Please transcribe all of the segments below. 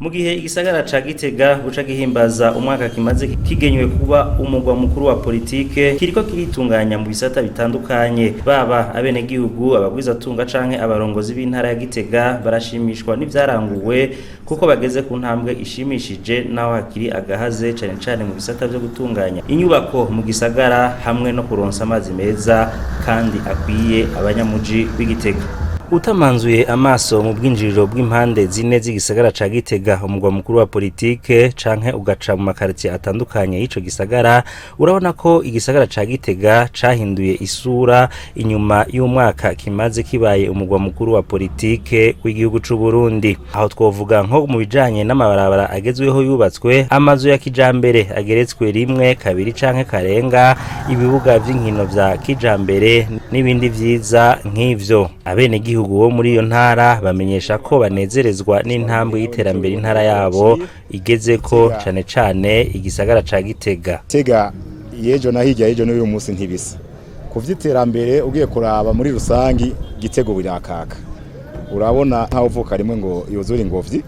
Mu gihe igisagara ca Gitega buca gihimbaza umwaka kimaze kigenywe kuba umugwa mukuru wa politike kiriko kiritunganya mu bisata bitandukanye, baba abene gihugu, abagwiza tunga canke abarongozi b'intara ya Gitega barashimishwa n'ivyaranguwe kuko bageze ku ntambwe ishimishije naho hakiri agahaze cane mu bisata byo gutunganya inyubako mu gisagara hamwe no kuronsa amazi meza kandi akwiye abanyamuji b'Igitega. Utamanzuye amaso mu bwinjiriro bw'impande zine z'igisagara ca Gitega umugwa mukuru wa politike canke ugaca mu makartie atandukanye y'ico gisagara, urabona ko igisagara ca Gitega cahinduye isura inyuma y'umwaka kimaze kibaye umugwa mukuru wa politike w'igihugu c'u Burundi. Aho twovuga nko mu bijanye n'amabarabara agezweho yubatswe, amazu ya kijambere ageretswe rimwe kabiri canke karenga, ibibuga vy'inkino vya kijambere n'ibindi vyiza nk'ivyo. Abene gihugu wo muri iyo ntara bamenyesha ko banezerezwa n'intambwe y'iterambere intara yabo igezeko cane igisagara ca Gitega. Gitega yejo na hirya yejo n'uyu munsi ntibisa. Kuvyiterambere ugiye kuraba muri rusangi Gitego birakaka. Urabona nkaho uvuka rimwe ngo yozura ingobyi.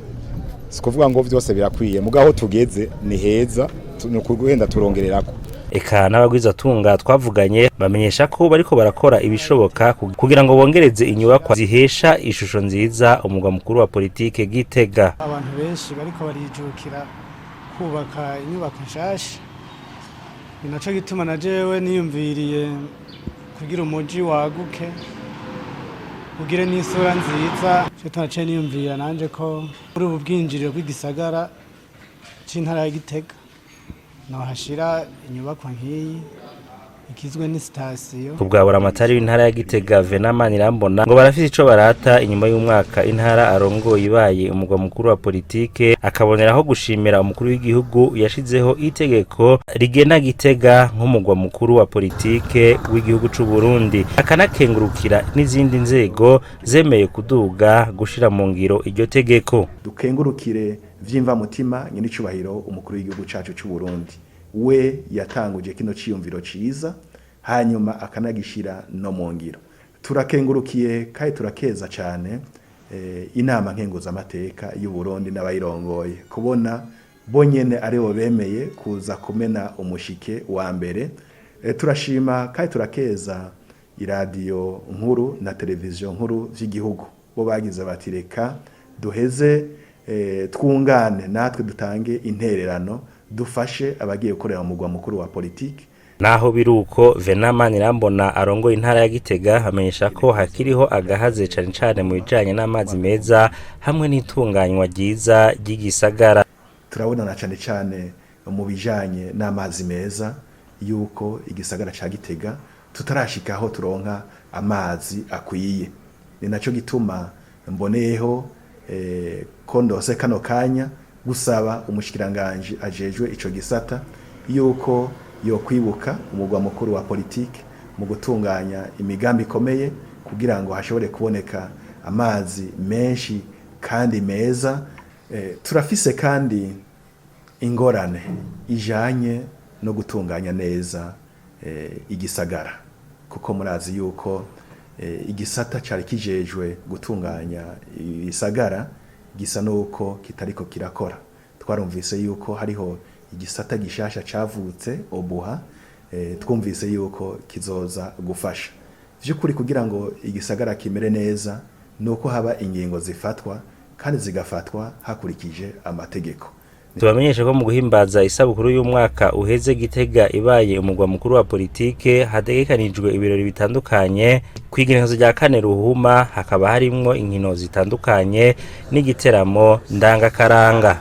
Sikuvuga ngo vyose birakwiye mugaho tugeze ni heza nukuguhenda turongererako. Eka n'abagwiza tunga twavuganye bamenyesha ko bariko barakora ibishoboka kugira ngo bongereze inyubako zihesha ishusho nziza umugwa mukuru wa politike Gitega. Abantu benshi bariko barijukira kubaka inyubako nshasha, binaco gituma na jewe niyumviriye kugira umuji waguke ugire n'isura nziza. Cyo niyumvira nanje ko muri ubu bwinjiriro bw'igisagara c'intara ya Gitega hashira inyubako nk'iyi ikizwe n'istasiyo. Kubwabura amatari w'intara ya Gitega Venamani Irambona ngo barafite ico barata inyuma y'umwaka intara arongoye ibaye umugwa mukuru wa politike, akaboneraho gushimira umukuru w'igihugu yashizeho itegeko rigena Gitega nk'umugwa mukuru wa politike w'igihugu c'u Burundi, akanakengurukira n'izindi nzego zemeye kuduga gushira mu ngiro iryo tegeko. Dukengurukire vyimva mutima nyine icubahiro umukuru w'igihugu cacu c'u Burundi, we yatanguje kino ciyumviro ciza hanyuma akanagishira no mu ngiro. Turakengurukiye kandi turakeza cane inama nkenguza amateka y'u Burundi n'abayirongoye kubona bonyene aribo bemeye kuza kumena umushike wa mbere. Turashima kandi turakeza iradiyo nkuru na televiziyo nkuru vy'igihugu bo bagize batireka duheze twungane natwe dutange intererano dufashe abagiye gukorera mu mugwa mukuru wa politike. Naho biruko Venamani Irambona arongoye intara ya Gitega hamenyesha ko hakiriho agahaze cane mu bijanye n'amazi meza hamwe n'itunganywa ryiza ry'igisagara. Turabona na cane mu bijanye n'amazi meza yuko igisagara ca Gitega tutarashikaho turonka amazi akwiye. Ni naco gituma mboneyeho kondose kano kanya gusaba umushikiranganje ajejwe ico gisata yuko yo kwibuka umugwa mukuru wa politike mu gutunganya imigambi ikomeye kugira ngo hashobore kuboneka amazi menshi kandi meza. Turafise kandi ingorane ijanye no gutunganya neza igisagara kuko murazi yuko igisata cari kijejwe gutunganya isagara gisa nuko kitariko kirakora. Twarumvise yuko hariho igisata gishasha cavutse obuha, twumvise yuko kizoza gufasha vy'ukuri kugira ngo igisagara kimere neza nuko haba ingingo zifatwa kandi zigafatwa hakurikije amategeko. Tubamenyesha ko mu guhimbaza isabukuru y'umwaka uheze Gitega ibaye umugwa mukuru wa politike hategekanijwe ibirori bitandukanye. Kwigenekerezo rya 4 Ruhuma hakaba harimwo inkino zitandukanye n'igiteramo ndangakaranga.